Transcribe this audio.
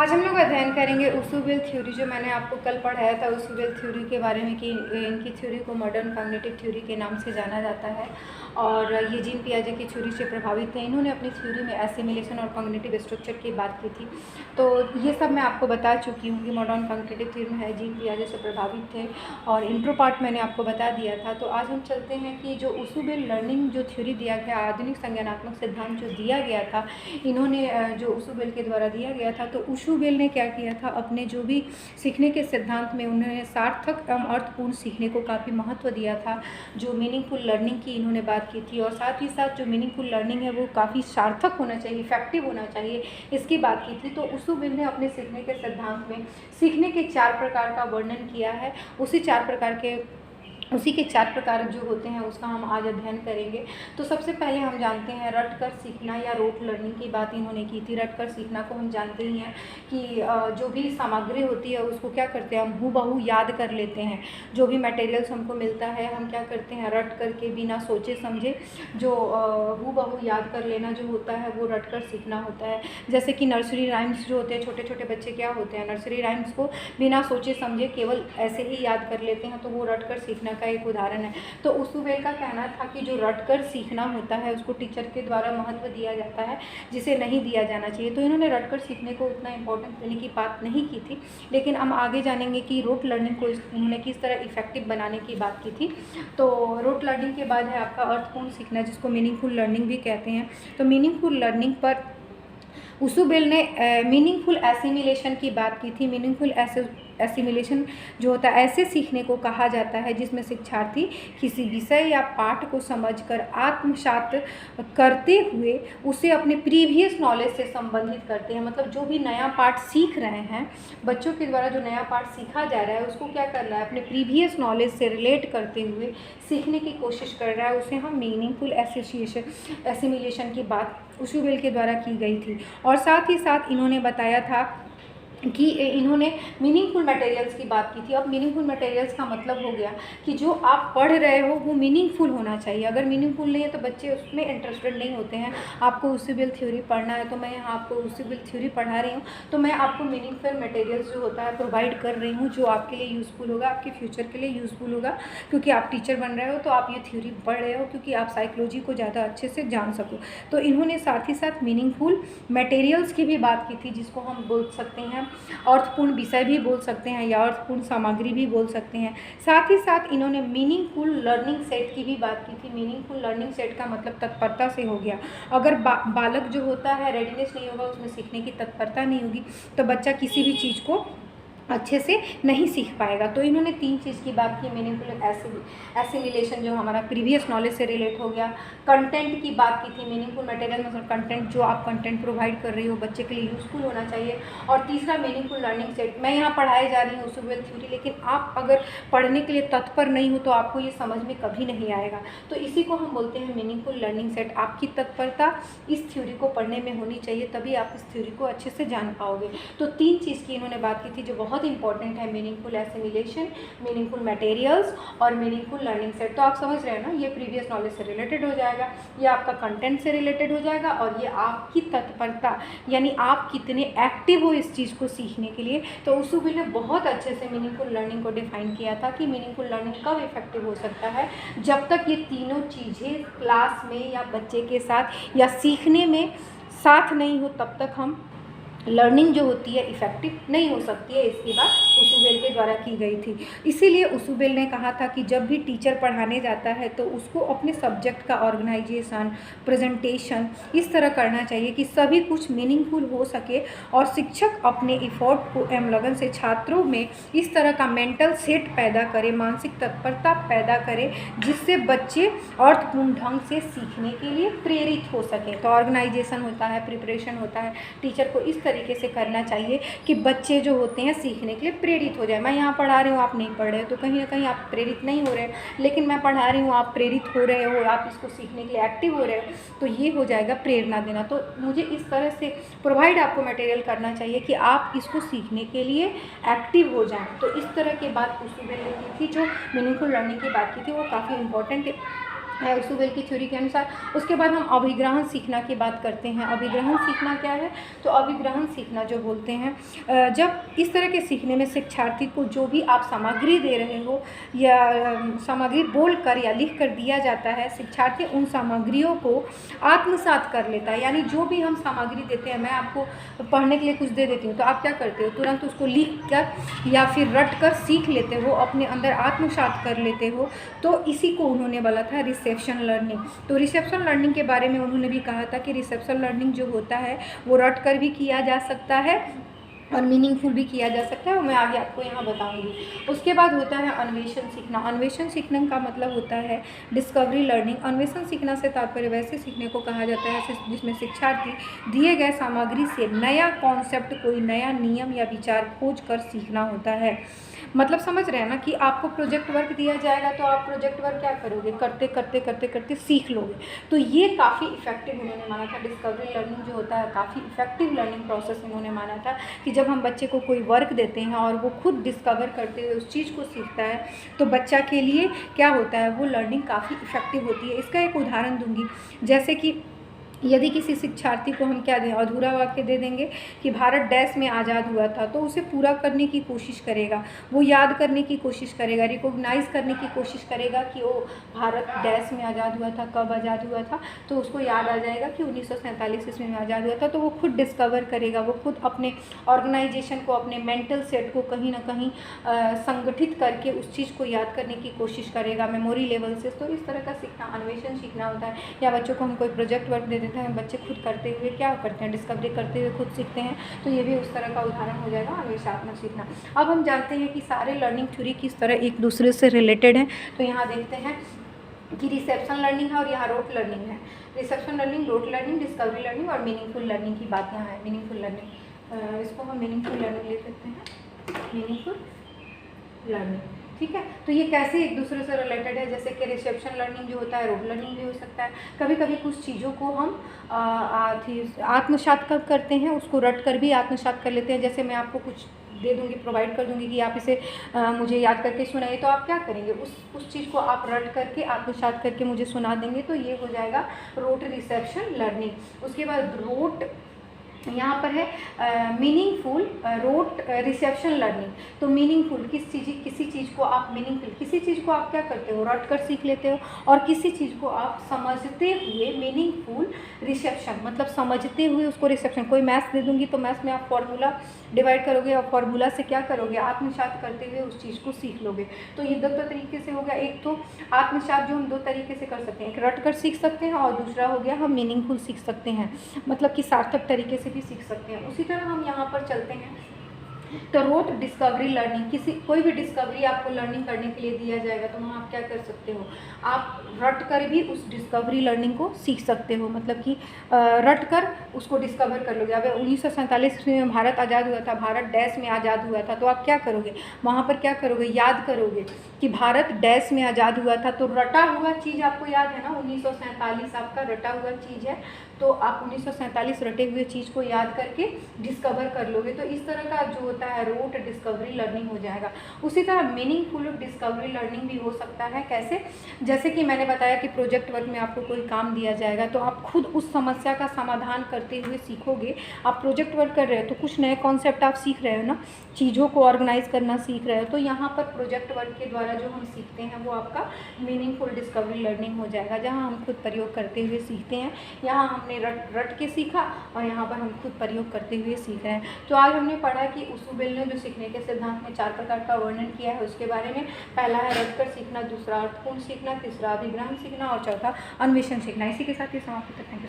आज हम लोग अध्ययन करेंगे उसूबिल थ्योरी। जो मैंने आपको कल पढ़ाया था उसूबिल थ्योरी के बारे में कि इनकी थ्योरी को मॉडर्न कॉग्निटिव थ्योरी के नाम से जाना जाता है और ये जीन पियाजे की थ्योरी से प्रभावित थे। इन्होंने अपनी थ्योरी में एसिमिलेशन और कॉग्निटिव स्ट्रक्चर की बात की थी। तो ये सब मैं आपको बता चुकी हूँ कि मॉडर्न कॉग्निटिव थ्योरी में है जीन पियाजे से प्रभावित थे और इंट्रो पार्ट मैंने आपको बता दिया था। तो आज हम चलते हैं कि जो उसूबिल लर्निंग जो थ्योरी दिया गया, आधुनिक संज्ञानात्मक सिद्धांत जो दिया गया था, इन्होंने जो उसूबिल के द्वारा दिया गया था, तो उसूबिल ने क्या किया था, अपने जो भी सीखने के सिद्धांत में उन्होंने सार्थक एवं अर्थपूर्ण सीखने को काफ़ी महत्व दिया था। जो मीनिंगफुल लर्निंग की इन्होंने बात की थी और साथ ही साथ जो मीनिंगफुल लर्निंग है वो काफ़ी सार्थक होना चाहिए, इफेक्टिव होना चाहिए, इसकी बात की थी। तो उसूबिल ने अपने सीखने के सिद्धांत में सीखने के 4 प्रकार का वर्णन किया है। उसी के 4 प्रकार जो होते हैं उसका हम आज अध्ययन करेंगे। तो सबसे पहले हम जानते हैं रट कर सीखना या रोट लर्निंग की बात इन्होंने की थी। रट कर सीखना को हम जानते ही हैं कि जो भी सामग्री होती है उसको क्या करते हैं, हम हूबहू याद कर लेते हैं। जो भी मटेरियल्स हमको मिलता है हम क्या करते हैं, रट करके बिना सोचे समझे जो हूबहू याद कर लेना जो होता है वो रट कर सीखना होता है। जैसे कि नर्सरी राइम्स जो होते हैं, छोटे छोटे बच्चे क्या होते हैं, नर्सरी राइम्स को बिना सोचे समझे केवल ऐसे ही याद कर लेते हैं, तो वो रट कर सीखना का एक उदाहरण है। तो उसूबिल का कहना था कि जो रटकर सीखना होता है उसको टीचर के द्वारा महत्व दिया जाता है, जिसे नहीं दिया जाना चाहिए। तो इन्होंने रटकर सीखने को उतना इम्पोर्टेंस देने की बात नहीं की थी, लेकिन हम आगे जानेंगे कि रोट लर्निंग को इन्होंने किस तरह इफेक्टिव बनाने की बात की थी। तो रोट लर्निंग के बाद है आपका अर्थपूर्ण सीखना, जिसको मीनिंगफुल लर्निंग भी कहते हैं। तो मीनिंगफुल लर्निंग पर उसूबिल ने मीनिंगफुल एसिमिलेशन की बात की थी। मीनिंगफुल एसिमिलेशन जो होता है, ऐसे सीखने को कहा जाता है जिसमें शिक्षार्थी किसी विषय या पाठ को समझकर आत्मसात करते हुए उसे अपने प्रीवियस नॉलेज से संबंधित करते हैं। मतलब जो भी नया पाठ सीख रहे हैं, बच्चों के द्वारा जो नया पाठ सीखा जा रहा है उसको क्या करना है, अपने प्रीवियस नॉलेज से रिलेट करते हुए सीखने की कोशिश कर रहा है, उसे हम मीनिंगफुल एसिमिलेशन की बात उसूबिल के द्वारा की गई थी। और साथ ही साथ इन्होंने बताया था कि इन्होंने मीनिंगफुल मटेरियल्स की बात की थी। अब मीनिंगफुल मटेरियल्स का मतलब हो गया कि जो आप पढ़ रहे हो वो मीनिंगफुल होना चाहिए। अगर मीनिंगफुल नहीं है तो बच्चे उसमें इंटरेस्टेड नहीं होते हैं। आपको उसूबिल थ्योरी पढ़ना है तो मैं यहाँ आपको उसूबिल थ्योरी पढ़ा रही हूँ, तो मैं आपको मीनिंगफुल मटेरियल्स जो होता है प्रोवाइड कर रही हूँ, जो आपके लिए यूज़फुल होगा, आपके फ्यूचर के लिए यूज़फुल होगा, क्योंकि आप टीचर बन रहे हो तो आप ये थ्योरी पढ़ रहे हो क्योंकि आप साइकोलॉजी को ज़्यादा अच्छे से जान सको। तो इन्होंने साथ ही साथ मीनिंगफुल मटेरियल्स की भी बात की थी, जिसको हम बोल सकते हैं अर्थपूर्ण विषय भी बोल सकते हैं या अर्थपूर्ण सामग्री भी बोल सकते हैं। साथ ही साथ इन्होंने मीनिंगफुल लर्निंग सेट की भी बात की थी। मीनिंगफुल लर्निंग सेट का मतलब तत्परता से हो गया। अगर बालक जो होता है रेडीनेस नहीं होगा, उसमें सीखने की तत्परता नहीं होगी, तो बच्चा किसी भी चीज़ को अच्छे से नहीं सीख पाएगा। तो इन्होंने 3 चीज़ की बात की। मीनिंगफुल एसिमिलेशन जो हमारा प्रीवियस नॉलेज से रिलेट हो गया। कंटेंट की बात की थी। मीनिंगफुल मटेरियल मतलब कंटेंट, जो आप कंटेंट प्रोवाइड कर रही हो बच्चे के लिए यूज़फुल होना चाहिए। और तीसरा मीनिंगफुल लर्निंग सेट। मैं यहाँ पढ़ाए जा रही हूँ उसूबिल थ्योरी, लेकिन आप अगर पढ़ने के लिए तत्पर नहीं हो तो आपको ये समझ में कभी नहीं आएगा। तो इसी को हम बोलते हैं मीनिंगफुल लर्निंग सेट। आपकी तत्परता इस थ्योरी को पढ़ने में होनी चाहिए, तभी आप इस थ्योरी को अच्छे से जान पाओगे। तो 3 चीज़ की इन्होंने बात की थी जो बहुत इंपॉर्टेंट है, मीनिंगफुल एसिमिलेशन, मीनिंगफुल मटेरियल्स और मीनिंगफुल लर्निंग सेट। तो आप समझ रहे हैं ना, ये प्रीवियस नॉलेज से रिलेटेड हो जाएगा, ये आपका कंटेंट से रिलेटेड हो जाएगा और ये आपकी तत्परता, यानी आप कितने एक्टिव हो इस चीज़ को सीखने के लिए। तो उसूबिल ने बहुत अच्छे से मीनिंगफुल लर्निंग को डिफाइन किया था कि मीनिंगफुल लर्निंग कब इफेक्टिव हो सकता है, जब तक ये तीनों चीज़ें क्लास में या बच्चे के साथ या सीखने में साथ नहीं हो, तब तक हम लर्निंग जो होती है इफ़ेक्टिव नहीं हो सकती है। इसकी बात उसूबिल के द्वारा की गई थी। इसीलिए उसूबिल ने कहा था कि जब भी टीचर पढ़ाने जाता है तो उसको अपने सब्जेक्ट का ऑर्गेनाइजेशन, प्रेजेंटेशन इस तरह करना चाहिए कि सभी कुछ मीनिंगफुल हो सके और शिक्षक अपने इफ़ोर्ट को एवं लगन से छात्रों में इस तरह का मेंटल सेट पैदा करे, मानसिक तत्परता पैदा करे, जिससे बच्चे अर्थपूर्ण ढंग से सीखने के लिए प्रेरित हो सके। तो ऑर्गेनाइजेशन होता है, प्रिपरेशन होता है, टीचर को इस तरीके से करना चाहिए कि बच्चे जो होते हैं सीखने के लिए प्रेरित हो जाए। मैं यहाँ पढ़ा रही हूँ, आप नहीं पढ़ रहे हो, तो कहीं ना कहीं आप प्रेरित नहीं हो रहे, लेकिन मैं पढ़ा रही हूँ, आप प्रेरित हो रहे हो, आप इसको सीखने के लिए एक्टिव हो रहे हो, तो ये हो जाएगा प्रेरणा देना। तो मुझे इस तरह से प्रोवाइड आपको मटेरियल करना चाहिए कि आप इसको सीखने के लिए एक्टिव हो जाएं। तो इस तरह की बात उसूबिल ने की थी। जो मीनिंगफुल लर्निंग की बात की थी वो काफ़ी इंपॉर्टेंट उसुबेल की थ्योरी के अनुसार। उसके बाद हम अभिग्रहण सीखना की बात करते हैं। अभिग्रहण सीखना क्या है? तो अभिग्रहण सीखना जो बोलते हैं, जब इस तरह के सीखने में शिक्षार्थी को जो भी आप सामग्री दे रहे हो या सामग्री बोल कर या लिख कर दिया जाता है, शिक्षार्थी उन सामग्रियों को आत्मसात कर लेता है। यानी जो भी हम सामग्री देते हैं, मैं आपको पढ़ने के लिए कुछ दे देती हूँ, तो आप क्या करते हो? तुरंत उसको लिख कर या फिर रट कर सीख लेते हो, अपने अंदर आत्मसात कर लेते हो। तो इसी को उन्होंने बोला था रिसेप्शन लर्निंग। तो रिसेप्शन लर्निंग के बारे में उन्होंने भी कहा था कि रिसेप्शन लर्निंग जो होता है वो रट कर भी किया जा सकता है और मीनिंगफुल भी किया जा सकता है, वो मैं आगे आपको यहाँ बताऊंगी। उसके बाद होता है अन्वेषण सीखना। अन्वेषण सीखने का मतलब होता है डिस्कवरी लर्निंग। अन्वेषण सीखना से तात्पर्य वैसे सीखने को कहा जाता है जिसमें शिक्षार्थी दिए गए सामग्री से नया कॉन्सेप्ट, कोई नया नियम या विचार खोज कर सीखना होता है। मतलब समझ रहे हैं ना कि आपको प्रोजेक्ट वर्क दिया जाएगा तो आप प्रोजेक्ट वर्क क्या करोगे? करते करते करते करते सीख लोगे। तो ये काफ़ी इफेक्टिव उन्होंने माना था। डिस्कवरी लर्निंग जो होता है काफ़ी इफेक्टिव लर्निंग प्रोसेस इन्होंने माना था कि जब हम बच्चे को कोई वर्क देते हैं और वो खुद डिस्कवर करते हुए उस चीज़ को सीखता है, तो बच्चा के लिए क्या होता है? वो लर्निंग काफ़ी इफेक्टिव होती है। इसका एक उदाहरण दूंगी, जैसे कि यदि किसी शिक्षार्थी को हम क्या दें? अधूरा वाक्य दे देंगे कि भारत डैश में आज़ाद हुआ था, तो उसे पूरा करने की कोशिश करेगा, वो याद करने की कोशिश करेगा, रिकॉग्नाइज़ करने की कोशिश करेगा कि वो भारत डैश में आज़ाद हुआ था, कब आज़ाद हुआ था, तो उसको याद आ जाएगा कि 1947 ईस्वी में आज़ाद हुआ था। तो वो खुद डिस्कवर करेगा, वो खुद अपने ऑर्गेनाइजेशन को, अपने मेंटल सेट को कहीं ना कहीं संगठित करके उस चीज़ को याद करने की कोशिश करेगा मेमोरी लेवल से। तो इस तरह का सीखना अन्वेषण सीखना होता है। या बच्चों को हम कोई प्रोजेक्ट वर्क दे देते हैं, बच्चे खुद करते हुए क्या करते हैं? डिस्कवरी करते हुए खुद सीखते हैं। तो ये भी उस तरह का उदाहरण हो जाएगा अन्वेषात्मक सीखना। अब हम जानते हैं कि सारे लर्निंग थ्योरी किस तरह एक दूसरे से रिलेटेड हैं। तो यहाँ देखते हैं कि रिसेप्शन लर्निंग है और यहाँ रोट लर्निंग है। Reception learning, rote learning, discovery learning और मीनिंगफुल लर्निंग की बात यहाँ है। मीनिंगफुल लर्निंग, इसको हम मीनिंगफुल लर्निंग ले सकते हैं। मीनिंगफुल लर्निंग, ठीक है। तो ये कैसे एक दूसरे से रिलेटेड है? जैसे कि रिसेप्शन लर्निंग जो होता है रोट लर्निंग भी हो सकता है। कभी कभी कुछ चीज़ों को हम आत्मसात करते हैं, उसको रट कर भी आत्मसात कर लेते हैं। जैसे मैं आपको कुछ दे दूंगी, प्रोवाइड कर दूंगी कि आप इसे मुझे याद करके सुनाइए, तो आप क्या करेंगे? उस चीज़ को आप रट करके आत्मसात करके मुझे सुना देंगे। तो ये हो जाएगा रोट रिसेप्शन लर्निंग। उसके बाद रोट यहाँ पर है मीनिंगफुल रोट रिसेप्शन लर्निंग। तो मीनिंगफुल किसी चीज़ को आप किसी चीज़ को आप क्या करते हो? रट कर सीख लेते हो। और किसी चीज़ को आप समझते हुए मीनिंगफुल रिसेप्शन, मतलब समझते हुए उसको रिसेप्शन। कोई मैथ्स दे दूंगी तो मैथ्स में आप फॉर्मूला डिवाइड करोगे और फॉर्मूला से क्या करोगे? आत्मसात करते हुए उस चीज़ को सीख लोगे। तो ये दो तरीके से हो गया। एक तो आत्मसात जो हम दो तरीके से कर सकते हैं, एक रट कर सीख सकते हैं और दूसरा हो गया हम मीनिंगफुल सीख सकते हैं, मतलब कि सार्थक तरीके से भी सीख सकते हैं। उसी तरह हम यहाँ पर चलते हैं तो रोट डिस्कवरी लर्निंग। कोई भी डिस्कवरी आपको लर्निंग करने के लिए दिया जाएगा तो वहाँ आप क्या कर सकते हो? आप रट कर भी उस डिस्कवरी लर्निंग को सीख सकते हो, मतलब कि रट कर उसको डिस्कवर कर लोगे। अब 1947 में भारत आज़ाद हुआ था, भारत डैश में आज़ाद हुआ था, तो आप क्या करोगे? वहाँ पर क्या करोगे? याद करोगे कि भारत डैश में आज़ाद हुआ था। तो रटा हुआ चीज़ आपको याद है ना, 1947 आपका रटा हुआ चीज़ है, तो आप 1947 रटे हुए चीज़ को याद करके डिस्कवर कर लोगे। तो इस तरह का जो होता है रोट डिस्कवरी लर्निंग हो जाएगा। उसी तरह मीनिंगफुल डिस्कवरी लर्निंग भी हो सकता है। कैसे? जैसे कि मैंने बताया कि प्रोजेक्ट वर्क में आपको कोई काम दिया जाएगा तो आप खुद उस समस्या का समाधान करते हुए सीखोगे। आप प्रोजेक्ट वर्क कर रहे हो तो कुछ नए कॉन्सेप्ट आप सीख रहे हो ना, चीज़ों को ऑर्गेनाइज करना सीख रहे हो। तो यहाँ पर प्रोजेक्ट वर्क के द्वारा जो हम सीखते हैं वो आपका मीनिंगफुल डिस्कवरी लर्निंग हो जाएगा, जहाँ हम खुद प्रयोग करते हुए सीखते हैं। यहाँ हमने रट के सीखा और यहाँ पर हम खुद प्रयोग करते हुए सीख रहे हैं। तो आज हमने पढ़ा कि उसुबेल ने जो सीखने के सिद्धांत में 4 प्रकार का वर्णन किया है उसके बारे में। पहला है रट कर सीखना, दूसरा अर्थपूर्ण सीखना, तीसरा अभिग्रहण सीखना और चौथा अन्वेषण सीखना। इसी के साथ ही समाप्त करते हैं।